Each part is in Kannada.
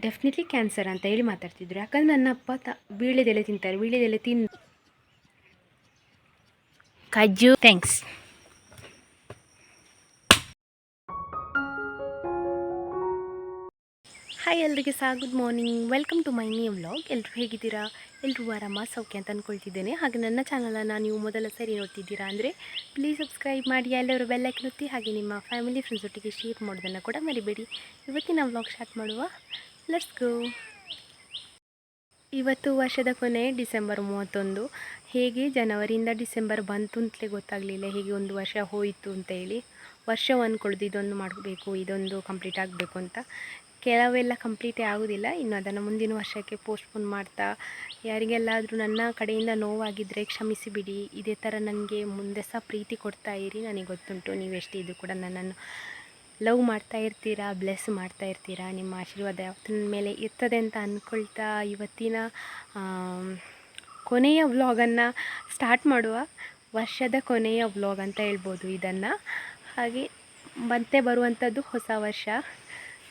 ಡೆಫಿನೆಟ್ಲಿ ಕ್ಯಾನ್ಸರ್ ಅಂತ ಹೇಳಿ ಮಾತಾಡ್ತಿದ್ರು. ಯಾಕಂದರೆ ನನ್ನ ಅಪ್ಪ ವೀಳ್ಯದೆಲೆ ತಿಂತಾರೆ. ವೀಳ್ಯದೆಲೆ ತಿಂದು ಕಜ್ಜು ಥ್ಯಾಂಕ್ಸ್. ಹಾಯ್ ಎಲ್ರಿಗೆ good morning, welcome to my new vlog. ಎಲ್ಲರೂ ಹೇಗಿದ್ದೀರಾ? ಎಲ್ಲರೂ ಆರಾಮ ಸೌಖ್ಯ ಅಂತ ಅಂದ್ಕೊಳ್ತಿದ್ದೇನೆ. ಹಾಗೆ ನನ್ನ ಚಾನಲನ್ನು ನೀವು ಮೊದಲ ಸರಿ ನೋಡ್ತಿದ್ದೀರಾ ಅಂದರೆ ಪ್ಲೀಸ್ ಸಬ್ಸ್ಕ್ರೈಬ್ ಮಾಡಿ, ಎಲ್ಲರೂ ಬೆಲ್ಲೈಕನ್ ಒತ್ತಿ, ಹಾಗೆ ನಿಮ್ಮ ಫ್ಯಾಮಿಲಿ ಫ್ರೆಂಡ್ಸ್ ಒಟ್ಟಿಗೆ ಶೇರ್ ಮಾಡೋದನ್ನು ಕೂಡ ಮರಿಬೇಡಿ. ಇವತ್ತಿನ ವ್ಲಾಗ್ ಸ್ಟಾರ್ಟ್ ಮಾಡುವ, ಲೆಟ್ಸ್ ಗೋ. ಇವತ್ತು ವರ್ಷದ ಕೊನೆ ಡಿಸೆಂಬರ್ 31. ಹೇಗೆ ಜನವರಿಯಿಂದ ಡಿಸೆಂಬರ್ ಬಂತು ಅಂತಲೇ ಗೊತ್ತಾಗಲಿಲ್ಲ, ಹೇಗೆ ಒಂದು ವರ್ಷ ಹೋಯಿತು ಅಂತೇಳಿ. ವರ್ಷ ಅಂದ್ಕೊಳ್ದು ಇದೊಂದು ಮಾಡಬೇಕು, ಇದೊಂದು ಕಂಪ್ಲೀಟ್ ಆಗಬೇಕು ಅಂತ. ಕೆಲವೆಲ್ಲ ಕಂಪ್ಲೀಟೇ ಆಗೋದಿಲ್ಲ, ಇನ್ನು ಅದನ್ನು ಮುಂದಿನ ವರ್ಷಕ್ಕೆ ಪೋಸ್ಟ್ಪೋನ್ ಮಾಡ್ತಾ. ಯಾರಿಗೆಲ್ಲಾದರೂ ನನ್ನ ಕಡೆಯಿಂದ ನೋವಾಗಿದ್ದರೆ ಕ್ಷಮಿಸಿ ಬಿಡಿ. ಇದೇ ಥರ ನನಗೆ ಮುಂದೆ ಸಹ ಪ್ರೀತಿ ಕೊಡ್ತಾ ಇರಿ. ನನಗೆ ಗೊತ್ತುಂಟು ನೀವೆಷ್ಟು ಇದು ಕೂಡ ನನ್ನನ್ನು ಲವ್ ಮಾಡ್ತಾ ಇರ್ತೀರಾ, ಬ್ಲೆಸ್ ಮಾಡ್ತಾ ಇರ್ತೀರಾ. ನಿಮ್ಮ ಆಶೀರ್ವಾದ ಯಾವತ್ತಿನ ಮೇಲೆ ಇರ್ತದೆ ಅಂತ ಅಂದ್ಕೊಳ್ತಾ ಇವತ್ತಿನ ಕೊನೆಯ ವ್ಲಾಗನ್ನು ಸ್ಟಾರ್ಟ್ ಮಾಡುವ. ವರ್ಷದ ಕೊನೆಯ ವ್ಲಾಗ್ ಅಂತ ಹೇಳ್ಬೋದು ಇದನ್ನು. ಹಾಗೆ ಮತ್ತೆ ಬರುವಂಥದ್ದು ಹೊಸ ವರ್ಷ.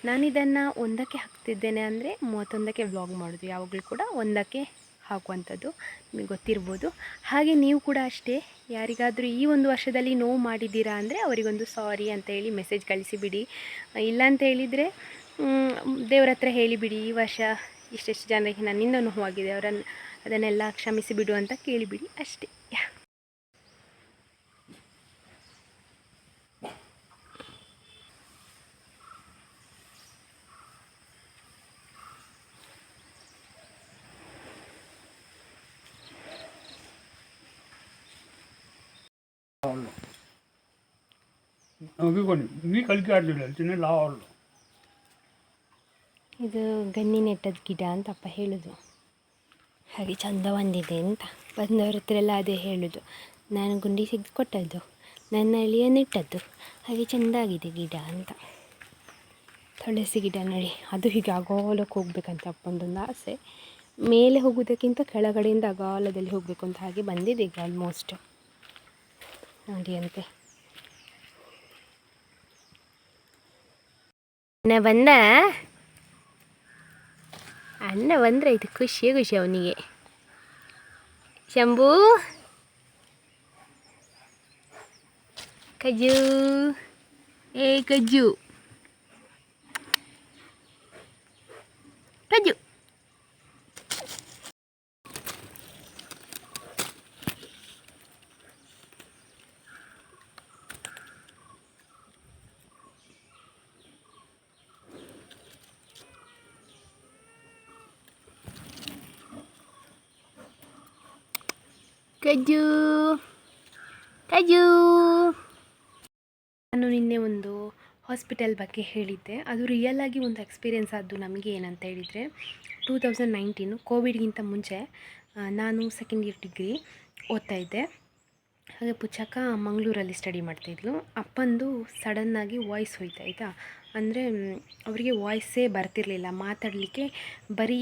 ನಾನಿದನ್ನು ಒಂದಕ್ಕೆ ಹಾಕ್ತಿದ್ದೇನೆ ಅಂದರೆ 31ಕ್ಕೆ ವ್ಲಾಗ್ ಮಾಡೋದು, ಯಾವಾಗಲೂ ಕೂಡ ಒಂದಕ್ಕೆ ಹಾಕುವಂಥದ್ದು, ನಿಮಗೆ ಗೊತ್ತಿರ್ಬೋದು. ಹಾಗೆ ನೀವು ಕೂಡ ಅಷ್ಟೇ, ಯಾರಿಗಾದರೂ ಈ ಒಂದು ವರ್ಷದಲ್ಲಿ ನೋವು ಮಾಡಿದ್ದೀರಾ ಅಂದರೆ ಅವರಿಗೊಂದು ಸಾರಿ ಅಂತ ಹೇಳಿ ಮೆಸೇಜ್ ಕಳಿಸಿಬಿಡಿ. ಇಲ್ಲ ಅಂತ ಹೇಳಿದರೆ ದೇವ್ರ ಹತ್ರ ಹೇಳಿಬಿಡಿ, ಈ ವರ್ಷ ಇಷ್ಟೆಷ್ಟು ಜನರಿಗೆ ನನ್ನಿಂದ ನೋವಾಗಿದೆ, ಅದನ್ನೆಲ್ಲ ಕ್ಷಮಿಸಿಬಿಡು ಅಂತ ಕೇಳಿಬಿಡಿ ಅಷ್ಟೇ. ಇದು ಗನ್ನಿ ನೆಟ್ಟದ ಗಿಡ ಅಂತ ಅಪ್ಪ ಹೇಳೋದು. ಹಾಗೆ ಚಂದ ಬಂದಿದೆ ಅಂತ ಬಂದವ್ರ ಹತ್ರ ಎಲ್ಲ ಅದೇ ಹೇಳೋದು. ನಾನು ಗುಂಡಿ ಸಿಗ್ದು ಕೊಟ್ಟದ್ದು, ನನ್ನ ಅಳಿಯ ನೆಟ್ಟದ್ದು, ಹಾಗೆ ಚೆಂದಾಗಿದೆ ಗಿಡ ಅಂತ. ತುಳಸಿ ಗಿಡ ನೋಡಿ, ಅದು ಹೀಗೆ ಅಗಾಲಕ್ಕೆ ಹೋಗ್ಬೇಕಂತ ಅಪ್ಪಂದೊಂದು ಆಸೆ. ಮೇಲೆ ಹೋಗೋದಕ್ಕಿಂತ ಕೆಳಗಡೆಯಿಂದ ಅಗಾಲದಲ್ಲಿ ಹೋಗಬೇಕು ಅಂತ. ಹಾಗೆ ಬಂದಿದೆ ಈಗ ಆಲ್ಮೋಸ್ಟ್ ನೋಡಿ ಅಂತೆ. ಅಣ್ಣ ಬಂದರೆ ಆಯ್ತು, ಖುಷಿ ಅವನಿಗೆ. ಶಂಭು ಕಜ್ಜು, ಕಜ್ಜು ಕಜ್ಜು. ಕಜ್ಜು ಕಜ್ಜು. ನಾನು ನಿನ್ನೆ ಒಂದು ಹಾಸ್ಪಿಟಲ್ ಬಗ್ಗೆ ಹೇಳಿದ್ದೆ, ಅದು ರಿಯಲಾಗಿ ಒಂದು ಎಕ್ಸ್ಪೀರಿಯೆನ್ಸ್ ಆದ್ದು ನಮಗೆ. ಏನಂತ ಹೇಳಿದರೆ 2019 ಕೋವಿಡ್ಗಿಂತ ಮುಂಚೆ ನಾನು ಸೆಕೆಂಡ್ ಇಯರ್ ಡಿಗ್ರಿ ಓದ್ತಾಯಿದ್ದೆ. ಹಾಗೆ ಪುಚ್ಚಕ್ಕ ಮಂಗಳೂರಲ್ಲಿ ಸ್ಟಡಿ ಮಾಡ್ತಾಯಿದ್ಲು. ಅಪ್ಪಂದು ಸಡನ್ನಾಗಿ ವಾಯ್ಸ್ ಹೋಯ್ತಾಯಿತಾ, ಅಂದರೆ ಅವರಿಗೆ ವಾಯ್ಸೇ ಬರ್ತಿರಲಿಲ್ಲ, ಮಾತಾಡಲಿಕ್ಕೆ ಬರೀ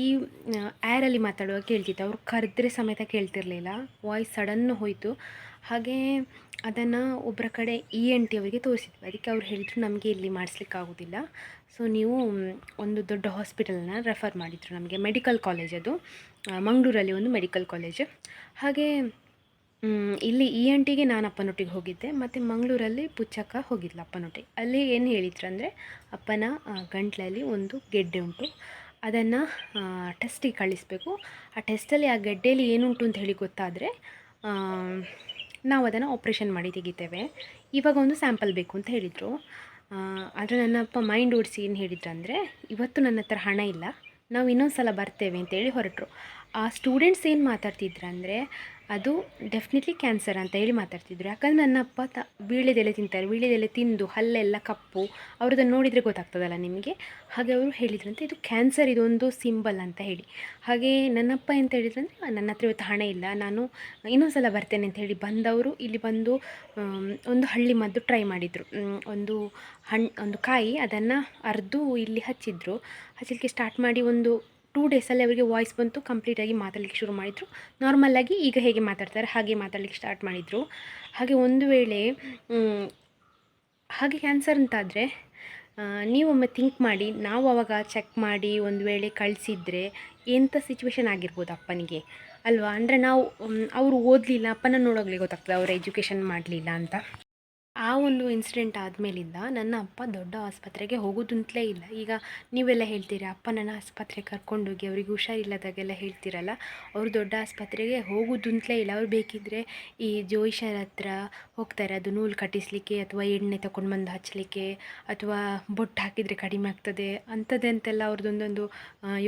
ಏರಲ್ಲಿ ಮಾತಾಡುವಾಗ ಕೇಳ್ತಿತ್ತು. ಅವ್ರು ಕರೆದ್ರೆ ಸಮೇತ ಕೇಳ್ತಿರಲಿಲ್ಲ, ವಾಯ್ಸ್ ಸಡನ್ನು ಹೋಯಿತು. ಹಾಗೆ ಅದನ್ನು ಒಬ್ಬರ ಕಡೆ ENT ಅವರಿಗೆ ತೋರಿಸಿದ್ವಿ. ಅದಕ್ಕೆ ಅವ್ರು ಹೇಳಿದರು, ನಮಗೆ ಇಲ್ಲಿ ಮಾಡಿಸ್ಲಿಕ್ಕಾಗೋದಿಲ್ಲ, ಸೊ ನೀವು ಒಂದು ದೊಡ್ಡ ಹಾಸ್ಪಿಟಲ್ನ ರೆಫರ್ ಮಾಡಿದರು ನಮಗೆ. ಮೆಡಿಕಲ್ ಕಾಲೇಜ್ ಅದು, ಮಂಗಳೂರಲ್ಲಿ ಒಂದು ಮೆಡಿಕಲ್ ಕಾಲೇಜ್. ಹಾಗೆ ಇಲ್ಲಿ ENTಗೆ ನಾನು ಅಪ್ಪನೊಟ್ಟಿಗೆ ಹೋಗಿದ್ದೆ, ಮತ್ತು ಮಂಗಳೂರಲ್ಲಿ ಪುಚ್ಚಕ್ಕ ಹೋಗಿದ್ಲು ಅಪ್ಪನೊಟ್ಟಿಗೆ. ಅಲ್ಲಿ ಏನು ಹೇಳಿದ್ರು ಅಂದರೆ, ಅಪ್ಪನ ಗಂಟಲಲ್ಲಿ ಒಂದು ಗೆಡ್ಡೆ ಉಂಟು, ಅದನ್ನು ಟೆಸ್ಟಿಗೆ ಕಳಿಸಬೇಕು. ಆ ಟೆಸ್ಟಲ್ಲಿ ಆ ಗೆಡ್ಡೆಯಲ್ಲಿ ಏನುಂಟು ಅಂತ ಹೇಳಿ ಗೊತ್ತಾದರೆ ನಾವು ಅದನ್ನು ಆಪ್ರೇಷನ್ ಮಾಡಿ ತೆಗಿತೇವೆ. ಇವಾಗ ಒಂದು ಸ್ಯಾಂಪಲ್ ಬೇಕು ಅಂತ ಹೇಳಿದರು. ಆದರೆ ನನ್ನ ಅಪ್ಪ ಮೈಂಡ್ ಓಡಿಸಿ ಏನು ಹೇಳಿದ್ರು ಅಂದರೆ, ಇವತ್ತು ನನ್ನ ಹತ್ರ ಹಣ ಇಲ್ಲ, ನಾವು ಇನ್ನೊಂದು ಸಲ ಬರ್ತೇವೆ ಅಂತೇಳಿ ಹೊರಟರು. ಆ ಸ್ಟೂಡೆಂಟ್ಸ್ ಏನು ಮಾತಾಡ್ತಿದ್ರು ಅಂದರೆ, ಅದು ಡೆಫಿನೆಟ್ಲಿ ಕ್ಯಾನ್ಸರ್ ಅಂತ ಹೇಳಿ ಮಾತಾಡ್ತಿದ್ರು. ಯಾಕಂದರೆ ನನ್ನ ಅಪ್ಪ ವೀಳ್ಯದೆಲೆ ತಿಂತಾರೆ. ವೀಳ್ಯದೆಲೆ ತಿಂದು ಹಲ್ಲೆಲ್ಲ ಕಪ್ಪು, ಅವ್ರದ್ದನ್ನು ನೋಡಿದರೆ ಗೊತ್ತಾಗ್ತದಲ್ಲ ನಿಮಗೆ. ಹಾಗೆ ಅವರು ಹೇಳಿದ್ರಂತೆ, ಇದು ಕ್ಯಾನ್ಸರ್, ಇದೊಂದು ಸಿಂಬಲ್ ಅಂತ ಹೇಳಿ. ಹಾಗೆ ನನ್ನಪ್ಪ ಎಂತ ಹೇಳಿದ್ರಂದರೆ, ನನ್ನ ಹತ್ರ ಇವತ್ತು ಹಣ ಇಲ್ಲ, ನಾನು ಇನ್ನೊಂದು ಸಲ ಬರ್ತೇನೆ ಅಂತ ಹೇಳಿ ಬಂದವರು ಇಲ್ಲಿ ಬಂದು ಒಂದು ಹಳ್ಳಿ ಮದ್ದು ಟ್ರೈ ಮಾಡಿದರು. ಒಂದು ಕಾಯಿ ಅದನ್ನು ಅರ್ದು ಇಲ್ಲಿ ಹಚ್ಚಲಿಕ್ಕೆ ಸ್ಟಾರ್ಟ್ ಮಾಡಿ ಒಂದು 2 ಡೇಸಲ್ಲಿ ಅವರಿಗೆ ವಾಯ್ಸ್ ಬಂತು, ಕಂಪ್ಲೀಟಾಗಿ ಮಾತಾಡಲಿಕ್ಕೆ ಶುರು ಮಾಡಿದರು. ನಾರ್ಮಲಾಗಿ ಈಗ ಹೇಗೆ ಮಾತಾಡ್ತಾರೆ ಹಾಗೆ ಮಾತಾಡಲಿಕ್ಕೆ ಸ್ಟಾರ್ಟ್ ಮಾಡಿದರು. ಹಾಗೆ ಒಂದು ವೇಳೆ ಹಾಗೆ ಕ್ಯಾನ್ಸರ್ ಅಂತಾದರೆ ನೀವೊಮ್ಮೆ ಥಿಂಕ್ ಮಾಡಿ, ನಾವು ಅವಾಗ ಚೆಕ್ ಮಾಡಿ ಒಂದು ವೇಳೆ ಕಳಿಸಿದ್ರೆ ಎಂಥ ಸಿಚುವೇಶನ್ ಆಗಿರ್ಬೋದು ಅಪ್ಪನಿಗೆ ಅಲ್ವಾ. ಅಂದರೆ ನಾವು ಅವರು ಓದಲಿಲ್ಲ, ಅಪ್ಪನ ನೋಡೋಗ್ಲಿ ಗೊತ್ತಾಗ್ತದೆ ಅವ್ರು ಎಜುಕೇಷನ್ ಮಾಡಲಿಲ್ಲ ಅಂತ. ಆ ಒಂದು ಇನ್ಸಿಡೆಂಟ್ ಆದಮೇಲಿಂದ ನನ್ನ ಅಪ್ಪ ದೊಡ್ಡ ಆಸ್ಪತ್ರೆಗೆ ಹೋಗೋದಂತಲೇ ಇಲ್ಲ. ಈಗ ನೀವೆಲ್ಲ ಹೇಳ್ತೀರಿ ಅಪ್ಪನನ್ನು ಆಸ್ಪತ್ರೆಗೆ ಕರ್ಕೊಂಡೋಗಿ ಅವ್ರಿಗೆ ಹುಷಾರಿಲ್ಲದಾಗೆಲ್ಲ ಹೇಳ್ತೀರಲ್ಲ, ಅವರು ದೊಡ್ಡ ಆಸ್ಪತ್ರೆಗೆ ಹೋಗೋದಂತಲೇ ಇಲ್ಲ. ಅವ್ರು ಬೇಕಿದ್ದರೆ ಈ ಜೋಯಿಷರ ಹತ್ರ ಹೋಗ್ತಾರೆ, ಅದು ನೂಲು ಕಟ್ಟಿಸಲಿಕ್ಕೆ ಅಥವಾ ಎಣ್ಣೆ ತಗೊಂಡು ಬಂದು ಹಚ್ಚಲಿಕ್ಕೆ ಅಥವಾ ಬೊಟ್ಟು ಹಾಕಿದರೆ ಕಡಿಮೆ ಆಗ್ತದೆ ಅಂಥದ್ದಂತೆಲ್ಲ ಅವ್ರದ್ದೊಂದೊಂದು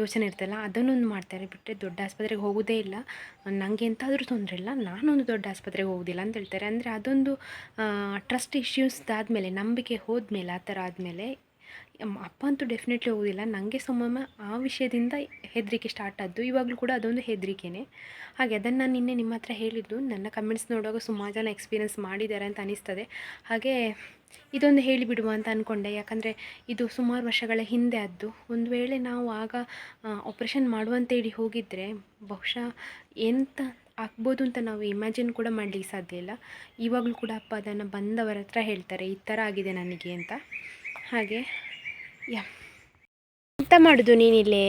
ಯೋಚನೆ ಇರ್ತಲ್ಲ, ಅದನ್ನೊಂದು ಮಾಡ್ತಾರೆ. ಬಿಟ್ಟರೆ ದೊಡ್ಡ ಆಸ್ಪತ್ರೆಗೆ ಹೋಗೋದೇ ಇಲ್ಲ, ನನಗೆ ಎಂತಾದರೂ ತೊಂದರೆ ಇಲ್ಲ, ನಾನೊಂದು ದೊಡ್ಡ ಆಸ್ಪತ್ರೆಗೆ ಹೋಗೋದಿಲ್ಲ ಅಂತ ಹೇಳ್ತಾರೆ. ಅಂದರೆ ಅದೊಂದು ಟ್ರಸ್ಟ್ ಇಶ್ಯೂಸ್ದಾದಮೇಲೆ, ನಂಬಿಕೆ ಹೋದ್ಮೇಲೆ, ಆ ಥರ ಆದಮೇಲೆ ಅಪ್ಪ ಅಂತೂ ಡೆಫಿನೆಟ್ಲಿ ಹೋಗೋದಿಲ್ಲ. ನನಗೆ ಒಮ್ಮೊಮ್ಮೆ ಆ ವಿಷಯದಿಂದ ಹೆದರಿಕೆ ಸ್ಟಾರ್ಟ್ ಆದ್ದು, ಇವಾಗಲೂ ಕೂಡ ಅದೊಂದು ಹೆದರಿಕೆನೇ. ಹಾಗೆ ಅದನ್ನು ನಾನು ನಿನ್ನೆ ನಿಮ್ಮ ಹತ್ರ ಹೇಳಿದ್ದು, ನನ್ನ ಕಮೆಂಟ್ಸ್ ನೋಡುವಾಗ ಸುಮಾರು ಜನ ಎಕ್ಸ್ಪೀರಿಯನ್ಸ್ ಮಾಡಿದ್ದಾರೆ ಅಂತ ಅನಿಸ್ತದೆ. ಹಾಗೆ ಇದೊಂದು ಹೇಳಿಬಿಡುವ ಅಂತ ಅಂದ್ಕೊಂಡೆ, ಯಾಕಂದರೆ ಇದು ಸುಮಾರು ವರ್ಷಗಳ ಹಿಂದೆ ಆದ್ದು. ಒಂದು ವೇಳೆ ನಾವು ಆಗ ಆಪ್ರೇಷನ್ ಮಾಡುವಂತೇಳಿ ಹೋಗಿದ್ದರೆ ಬಹುಶಃ ಎಂತ ಆಗ್ಬೋದು ಅಂತ ನಾವು ಇಮ್ಯಾಜಿನ್ ಕೂಡ ಮಾಡಲಿಕ್ಕೆ ಸಾಧ್ಯ ಇಲ್ಲ. ಇವಾಗಲೂ ಕೂಡ ಅಪ್ಪ ಅದನ್ನು ಬಂದವರ ಹತ್ರ ಹೇಳ್ತಾರೆ, ಈ ಥರ ಆಗಿದೆ ನನಗೆ ಅಂತ. ಹಾಗೆ ಎಂತ ಮಾಡೋದು ನೀನಿಲ್ಲಿ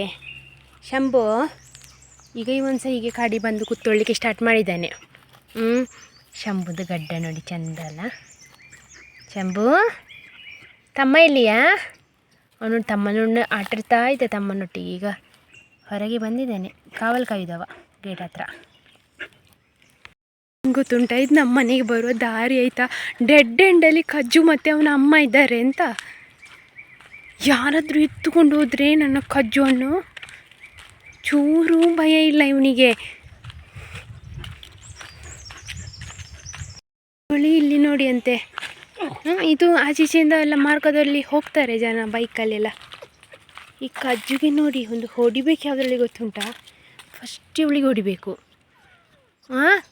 ಶಂಭು? ಈಗ ಇವೊಂದು ಹೀಗೆ ಕಾಡಿ ಬಂದು ಕೂತ್ಕೊಳ್ಳಿಕ್ಕೆ ಸ್ಟಾರ್ಟ್ ಮಾಡಿದ್ದಾನೆ. ಶಂಭುದು ಗಡ್ಡ ನೋಡಿ ಚಂದ ಅಲ್ಲ. ಶಂಭು ತಮ್ಮ ಇಲ್ಲಿಯಾ? ಅವನು ತಮ್ಮನೊಂದು ಆಟಿರ್ತಾ ಇದ್ದೆ ತಮ್ಮನೊಟ್ಟಿಗೆ. ಈಗ ಹೊರಗೆ ಬಂದಿದ್ದಾನೆ, ಕಾವಲು ಕಾಯ್ದವ ಗೇಟ್ ಹತ್ರ. ಗೊತ್ತುಂಟ, ಇದು ನಮ್ಮ ಮನೆಗೆ ಬರುವ ದಾರಿ ಆಯಿತಾ, ಡೆಡ್ ಎಂಡಲ್ಲಿ ಕಜ್ಜು ಮತ್ತು ಅವನ ಅಮ್ಮ ಇದ್ದಾರೆ ಅಂತ. ಯಾರಾದರೂ ಎತ್ತುಕೊಂಡು ಹೋದರೆ ನನ್ನ ಕಜ್ಜು ಹಣ್ಣು, ಚೂರು ಭಯ ಇಲ್ಲ ಇವನಿಗೆ. ಇಲ್ಲಿ ನೋಡಿ ಅಂತೆ, ಇದು ಆಚೀಚೆಯಿಂದ ಎಲ್ಲ ಮಾರ್ಗದಲ್ಲಿ ಹೋಗ್ತಾರೆ ಜನ ಬೈಕಲ್ಲೆಲ್ಲ. ಈ ಕಜ್ಜುಗೆ ನೋಡಿ ಒಂದು ಹೊಡಿಬೇಕು, ಯಾವುದ್ರಲ್ಲಿ ಗೊತ್ತುಂಟಾ? ಫಸ್ಟ್ ಇವಳಿಗೆ ಹೊಡಿಬೇಕು.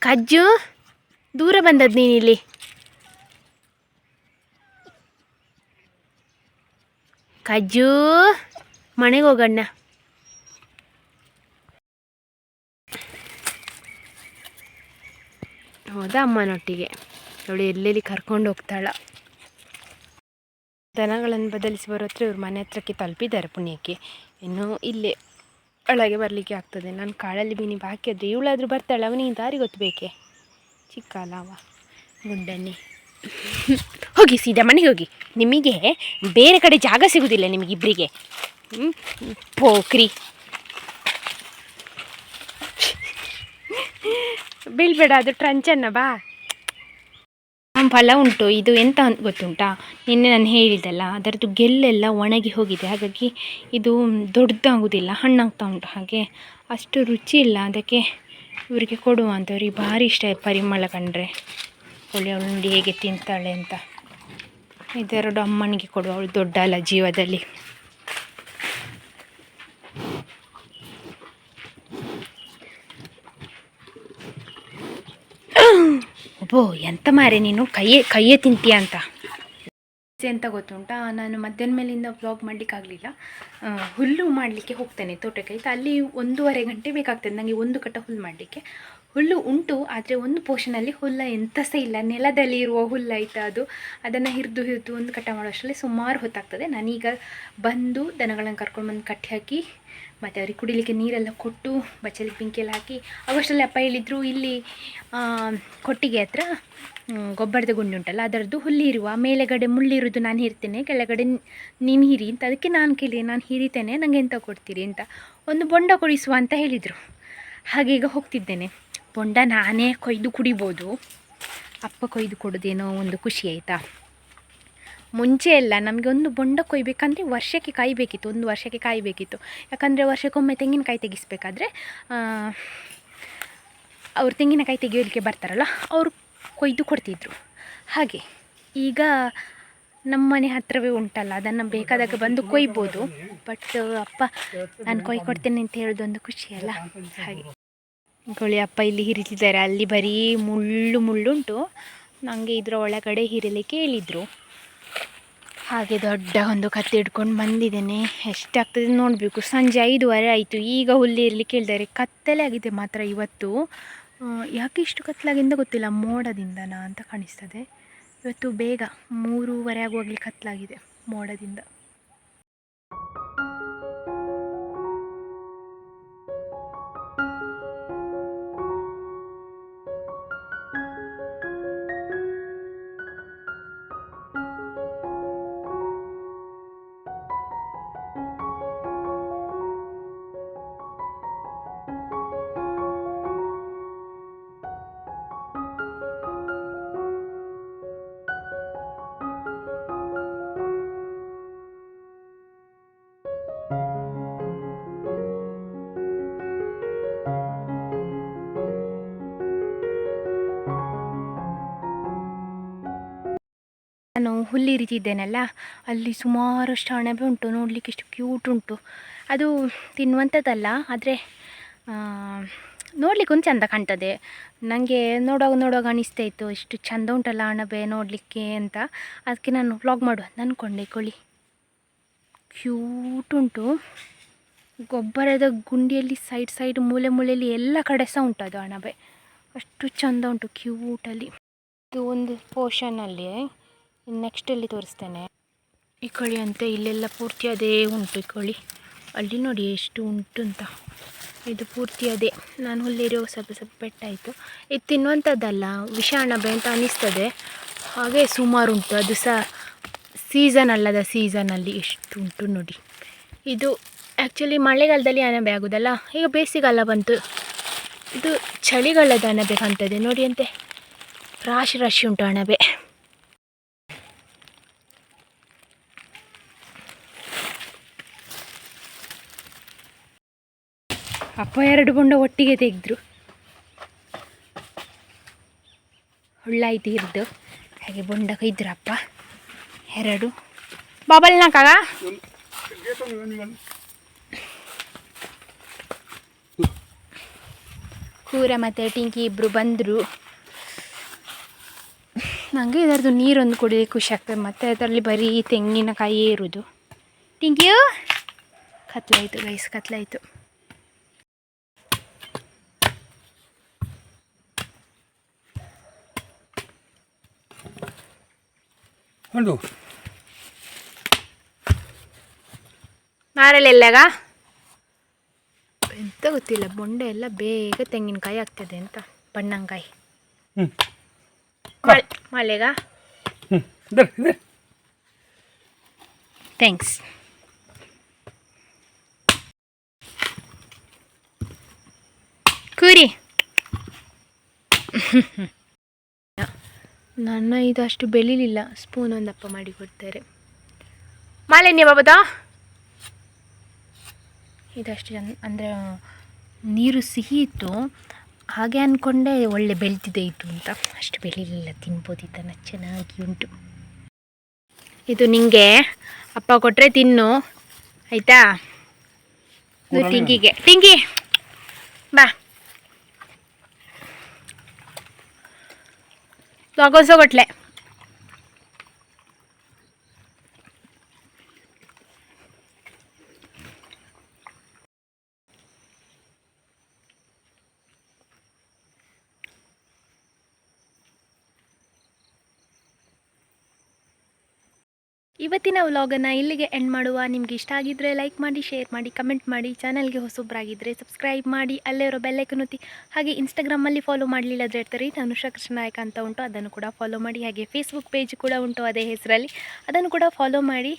ಕಜ್ಜು ದೂರ ಬಂದದ್ದು ನೀನಿಲ್ಲಿ. ಕಜ್ಜು ಮನೆಗೆ ಹೋಗಣ್ಣ. ಹೌದಾ, ಅಮ್ಮನೊಟ್ಟಿಗೆ ಅವಳು ಎಲ್ಲೆಲ್ಲಿ ಕರ್ಕೊಂಡು ಹೋಗ್ತಾಳ. ದನಗಳನ್ನು ಬದಲಿಸಿ ಬರೋ ಹತ್ರ ಇವ್ರ ಮನೆ ಹತ್ರಕ್ಕೆ ತಲುಪಿದ್ದಾರೆ ಪುಣ್ಯಕ್ಕೆ. ಇನ್ನು ಇಲ್ಲೇ ಒಳಗೆ ಬರಲಿಕ್ಕೆ ಆಗ್ತದೆ. ನಾನು ಕಾಳಲ್ಲಿ ಮೀನಿ ಹಾಕಿದ್ರೆ ಇವಳಾದರೂ ಬರ್ತಾಳೆ, ಅವನಿಗೆ ದಾರಿ ಗೊತ್ತಬೇಕೆ, ಚಿಕ್ಕ ಅಲ್ಲ ಅವ ಗುಂಡನ್ನಿ. ಹೋಗಿ ಸೀದಾ ಮನೆಗೆ ಹೋಗಿ, ನಿಮಗೆ ಬೇರೆ ಕಡೆ ಜಾಗ ಸಿಗೋದಿಲ್ಲ ನಿಮಗಿಬ್ಬರಿಗೆ. ಪೋಕ್ರಿ ಬೀಳ್ಬೇಡ, ಅದು ಟ್ರಂಚನ್ನ ಬಾ. ಫಲ ಉಂಟು, ಇದು ಎಂತ ಗೊತ್ತುಂಟಾ? ನಿನ್ನೆ ನಾನು ಹೇಳಿದ್ದಲ್ಲ, ಅದರದ್ದು ಗೆಲ್ಲೆಲ್ಲ ಒಣಗಿ ಹೋಗಿದೆ, ಹಾಗಾಗಿ ಇದು ದೊಡ್ಡದಾಗೋದಿಲ್ಲ, ಹಣ್ಣಾಗ್ತಾ ಉಂಟು. ಹಾಗೆ ಅಷ್ಟು ರುಚಿ ಇಲ್ಲ, ಅದಕ್ಕೆ ಇವರಿಗೆ ಕೊಡುವ ಅಂತ. ಇವ್ರಿಗೆ ಭಾರಿ ಇಷ್ಟ ಪರಿಮಳ ಕಂಡ್ರೆ. ಒಳ್ಳೆ ಅವಳು ನೋಡಿ ಹೇಗೆ ತಿಂತಾಳೆ ಅಂತ. ಇದೆರಡು ಅಮ್ಮನಿಗೆ ಕೊಡುವ, ಅವಳು ದೊಡ್ಡ ಅಲ್ಲ ಜೀವದಲ್ಲಿ. ಒಬ್ಬೋ ಎಂತ ಮಾರೆ ನೀನು, ಕೈಯೇ ತಿಂತೀಯ ಅಂತ. ಎಂತ ಗೊತ್ತುಂಟಾ, ನಾನು ಮಧ್ಯಾಹ್ನ ಮೇಲಿಂದ ವ್ಲಾಗ್ ಮಾಡಲಿಕ್ಕಾಗಲಿಲ್ಲ. ಹುಲ್ಲು ಮಾಡಲಿಕ್ಕೆ ಹೋಗ್ತೇನೆ ತೋಟಕ್ಕೆ. ಅಲ್ಲಿ 1.5 ಗಂಟೆ ಬೇಕಾಗ್ತದೆ ನನಗೆ ಒಂದು ಕಟ್ಟ ಹುಲ್ಲು ಮಾಡಲಿಕ್ಕೆ. ಹುಲ್ಲು ಉಂಟು, ಆದರೆ ಒಂದು ಪೋರ್ಷನಲ್ಲಿ ಹುಲ್ಲ ಎಂತ ಸಹ ಇಲ್ಲ, ನೆಲದಲ್ಲಿ ಇರುವ ಹುಲ್ಲು ಆಯಿತಾ, ಅದನ್ನು ಹಿರಿದು ಒಂದು ಕಟ್ಟ ಮಾಡೋಷ್ಟರಲ್ಲಿ ಸುಮಾರು ಹೊತ್ತಾಗ್ತದೆ. ನಾನೀಗ ಬಂದು ದನಗಳನ್ನು ಕರ್ಕೊಂಡು ಬಂದು ಕಟ್ಟಿ ಹಾಕಿ, ಮತ್ತು ಅವ್ರಿಗೆ ಕುಡಿಲಿಕ್ಕೆ ನೀರೆಲ್ಲ ಕೊಟ್ಟು, ಬಚ್ಚಲಿಗೆ ಬೆಂಕಿಯೆಲ್ಲ ಹಾಕಿ, ಅವಷ್ಟರಲ್ಲಿ ಅಪ್ಪ ಹೇಳಿದರು, ಇಲ್ಲಿ ಕೊಟ್ಟಿಗೆ ಹತ್ರ ಗೊಬ್ಬರದ ಗುಂಡಿ ಉಂಟಲ್ಲ, ಅದರದ್ದು ಹುಲ್ಲು ಹಿರುವ, ಮೇಲೆಗಡೆ ಮುಳ್ಳಿರೋದು ನಾನು ಹಿರ್ತೇನೆ, ಕೆಳಗಡೆ ನೀನು ಹಿರಿ ಅಂತ. ಅದಕ್ಕೆ ನಾನು ಕೇಳಿದೆ, ನಾನು ಹಿರಿತೇನೆ, ನನಗೆ ಎಂತ ಕೊಡ್ತೀರಿ ಅಂತ. ಒಂದು ಬೊಂಡ ಕೊಡಿಸುವ ಅಂತ ಹೇಳಿದರು. ಹಾಗೆ ಈಗ ಹೋಗ್ತಿದ್ದೇನೆ. ಬೊಂಡ ನಾನೇ ಕೊಯ್ದು ಕುಡಿಬೋದು, ಅಪ್ಪ ಕೊಯ್ದು ಕೊಡೋದೇನೋ ಒಂದು ಖುಷಿ ಆಯಿತಾ. ಮುಂಚೆ ಎಲ್ಲ ನಮಗೆ ಒಂದು ಬೊಂಡ ಕೊಯ್ಬೇಕಂದ್ರೆ ವರ್ಷಕ್ಕೆ ಕಾಯಬೇಕಿತ್ತು, 1 ವರ್ಷಕ್ಕೆ ಕಾಯಬೇಕಿತ್ತು. ಯಾಕಂದರೆ ವರ್ಷಕ್ಕೊಮ್ಮೆ ತೆಂಗಿನಕಾಯಿ ತೆಗಿಸ್ಬೇಕಾದ್ರೆ ಅವ್ರು ತೆಂಗಿನಕಾಯಿ ತೆಗಿಯೋದಕ್ಕೆ ಬರ್ತಾರಲ್ಲ, ಅವರು ಕೊಯ್ದು ಕೊಡ್ತಿದ್ರು. ಹಾಗೆ ಈಗ ನಮ್ಮ ಮನೆ ಹತ್ತಿರವೇ ಉಂಟಲ್ಲ, ಅದನ್ನು ಬೇಕಾದಾಗ ಬಂದು ಕೊಯ್ಬೋದು. ಬಟ್ ಅಪ್ಪ ನಾನು ಕೊಡ್ತೇನೆ ಅಂತ ಹೇಳೋದೊಂದು ಖುಷಿ ಅಲ್ಲ. ಹಾಗೆ ಕೋಳಿ ಅಪ್ಪ ಇಲ್ಲಿ ಹಿರಿತಿದ್ದಾರೆ, ಅಲ್ಲಿ ಬರೀ ಮುಳ್ಳುಂಟು. ನನಗೆ ಇದರ ಒಳಗಡೆ ಹಿರಿಲಿಕ್ಕೆ ಹೇಳಿದರು. ಹಾಗೆ ದೊಡ್ಡ ಒಂದು ಕತ್ತಿ ಹಿಡ್ಕೊಂಡು ಬಂದಿದ್ದೇನೆ. ಎಷ್ಟಾಗ್ತದೆ ನೋಡಬೇಕು. ಸಂಜೆ 5:30 ಆಯಿತು. ಈಗ ಹುಲ್ಲು ಇರಲಿಕ್ಕೆ ಹೇಳಿದ್ದಾರೆ. ಕತ್ತಲೆ ಆಗಿದೆ ಮಾತ್ರ ಇವತ್ತು. ಯಾಕೆ ಇಷ್ಟು ಕತ್ತಲಾಗಿಂದ ಗೊತ್ತಿಲ್ಲ, ಮೋಡದಿಂದನಾ ಅಂತ ಕಾಣಿಸ್ತದೆ. ಇವತ್ತು ಬೇಗ 3:30 ಆಗುವಾಗಲೇ ಕತ್ತಲಾಗಿದೆ ಮೋಡದಿಂದ. ನಾನು ಹುಲ್ಲಿರಿತಿದ್ದೇನಲ್ಲ, ಅಲ್ಲಿ ಸುಮಾರಷ್ಟು ಅಣಬೆ ಉಂಟು. ನೋಡಲಿಕ್ಕೆ ಎಷ್ಟು ಕ್ಯೂಟ್ ಉಂಟು. ಅದು ತಿನ್ನುವಂಥದ್ದಲ್ಲ, ಆದರೆ ನೋಡ್ಲಿಕ್ಕೆ ಒಂದು ಚೆಂದ ಕಾಣ್ತದೆ. ನನಗೆ ನೋಡುವಾಗ ಅನಿಸ್ತಾ ಇತ್ತು, ಎಷ್ಟು ಚೆಂದ ಉಂಟಲ್ಲ ಅಣಬೆ ನೋಡಲಿಕ್ಕೆ ಅಂತ. ಅದಕ್ಕೆ ನಾನು ವ್ಲಾಗ್ ಮಾಡುವ ಅಂತ ಅಂದ್ಕೊಂಡೆ. ಕೋಳಿ ಕ್ಯೂಟ್ ಉಂಟು. ಗೊಬ್ಬರದ ಗುಂಡಿಯಲ್ಲಿ ಸೈಡ್ ಮೂಲೆಯಲ್ಲಿ ಎಲ್ಲ ಕಡೆ ಸಹ ಉಂಟು ಅದು ಅಣಬೆ. ಅಷ್ಟು ಚೆಂದ ಉಂಟು ಕ್ಯೂಟಲ್ಲಿ. ಇದು ಒಂದು ಪೋರ್ಷನಲ್ಲಿ, ನೆಕ್ಸ್ಟಲ್ಲಿ ತೋರಿಸ್ತೇನೆ. ಈ ಕೋಳಿ ಅಂತೆ ಇಲ್ಲೆಲ್ಲ ಪೂರ್ತಿ ಅದೇ ಉಂಟು. ಈ ಕೋಳಿ ಅಲ್ಲಿ ನೋಡಿ ಎಷ್ಟು ಉಂಟು ಅಂತ. ಇದು ಪೂರ್ತಿ ಅದೇ. ನಾನು ಹುಲ್ಲಿರೋ ಸ್ವಲ್ಪ ಪೆಟ್ಟಾಯಿತು. ಇದು ತಿನ್ನುವಂಥದ್ದಲ್ಲ, ವಿಷ ಅಣಬೆ ಅಂತ ಅನ್ನಿಸ್ತದೆ. ಹಾಗೆ ಸುಮಾರು ಉಂಟು. ಅದು ಸಹ ಸೀಸನ್ ಅಲ್ಲದ ಸೀಸನಲ್ಲಿ ಎಷ್ಟು ಉಂಟು ನೋಡಿ. ಇದು ಆ್ಯಕ್ಚುಲಿ ಮಳೆಗಾಲದಲ್ಲಿ ಅಣಬೆ ಆಗೋದಲ್ಲ, ಈಗ ಬೇಸಿಗೆಗಾಲ ಬಂತು. ಇದು ಚಳಿಗಾಲದ ಅಣಬೆ ಕಾಣ್ತದೆ ನೋಡಿ. ಅಂತೆ ರಾಶಿ ಉಂಟು ಅಣಬೆ. ಅಪ್ಪ 2 ಬೊಂಡ ಒಟ್ಟಿಗೆ ತೆಗೆದ್ರು. ಹುಳ್ಳಾಯ್ತು ಹಿರಿದು. ಹಾಗೆ ಬೊಂಡ ಕೊಯ್ದ್ರು ಅಪ್ಪ 2. ಬಾಬಲ್ನಾಕಾಗ ಕೂರ ಮತ್ತು ಟಿಂಕಿ ಇಬ್ಬರು ಬಂದರು. ನನಗೆ ಇದರದ್ದು ನೀರೊಂದು ಕುಡಿಯೋಕೆ ಖುಷಿ ಆಗ್ತದೆ. ಮತ್ತು ಅದರಲ್ಲಿ ಬರೀ ತೆಂಗಿನಕಾಯಿ ಇರೋದು. ಟಿಂಕಿಯು ಕತ್ಲಾಯಿತು ಗೈಸ್, ಕತ್ಲಾಯಿತು. ಉಂಟು ನಾರಲ್ಲೆಲ್ಲಾಗ ಎಂತ ಗೊತ್ತಿಲ್ಲ. ಬೊಂಡೆ ಎಲ್ಲ ಬೇಗ ತೆಂಗಿನಕಾಯಿ ಆಗ್ತದೆ ಅಂತ. ಬಣ್ಣಂಕಾಯಿ ಮಳೆಗ. ಥ್ಯಾಂಕ್ಸ್. ಕೂರಿ ನನ್ನ ಇದು ಅಷ್ಟು ಬೆಳಿಲಿಲ್ಲ. ಸ್ಪೂನ್ ಒಂದಪ್ಪ ಮಾಡಿ ಕೊಡ್ತಾರೆ. ಮಾಲಿನ್ಯ ಬಾಬದ ಇದಷ್ಟು ಅಂದರೆ ನೀರು ಸಿಹಿ ಇತ್ತು. ಹಾಗೆ ಅಂದ್ಕೊಂಡೆ ಒಳ್ಳೆ ಬೆಳೆದಿದೆ ಇದು ಅಂತ. ಅಷ್ಟು ಬೆಳಿಲಿಲ್ಲ. ತಿನ್ಬೋದಿದ್ದನ್ನು, ಚೆನ್ನಾಗಿ ಉಂಟು. ಇದು ನಿಂಗೆ ಅಪ್ಪ ಕೊಟ್ಟರೆ ತಿನ್ನು ಆಯಿತಾ. ಟಿಂಕಿಗೆ, ಟಿಂಕಿ ಬಾ ತಗೋಸೋ ಕೊಟ್ಲೆ. ಇವತ್ತಿನ ವ್ಲಾಗನ್ನು ಇಲ್ಲಿಗೆ ಎಂಡ್ ಮಾಡುವ. ನಿಮಗೆ ಇಷ್ಟ ಆಗಿದ್ದರೆ ಲೈಕ್ ಮಾಡಿ, ಶೇರ್ ಮಾಡಿ, ಕಮೆಂಟ್ ಮಾಡಿ. ಚಾನಲ್ಗೆ ಹೊಸೊಬ್ಬರಾಗಿದ್ದರೆ ಸಬ್ಸ್ಕ್ರೈಬ್ ಮಾಡಿ, ಅಲ್ಲೇ ಇರೋ ಬೆಲ್ಲೈಕನ್ ಒತ್ತಿ. ಹಾಗೆ ಇನ್ಸ್ಟಾಗ್ರಾಮಲ್ಲಿ ಫಾಲೋ ಮಾಡಲಿಲ್ಲ ಅಂದರೆ ಇರ್ತಾರೆ, ಅನುಷಾ ಕೃಷ್ಣನಾಯಕ ಅಂತ ಉಂಟು, ಅದನ್ನು ಕೂಡ ಫಾಲೋ ಮಾಡಿ. ಹಾಗೆ ಫೇಸ್ಬುಕ್ ಪೇಜ್ ಕೂಡ ಉಂಟು ಅದೇ ಹೆಸರಲ್ಲಿ, ಅದನ್ನು ಕೂಡ ಫಾಲೋ ಮಾಡಿ.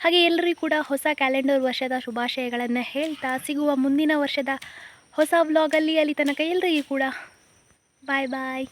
ಹಾಗೆ ಎಲ್ಲರಿಗೂ ಕೂಡ ಹೊಸ ಕ್ಯಾಲೆಂಡರ್ ವರ್ಷದ ಶುಭಾಶಯಗಳನ್ನು ಹೇಳ್ತಾ ಸಿಗುವ ಮುಂದಿನ ವರ್ಷದ ಹೊಸ ವ್ಲಾಗಲ್ಲಿ. ಅಲ್ಲಿ ತನಕ ಎಲ್ಲರಿಗೂ ಕೂಡ ಬಾಯ್ ಬಾಯ್.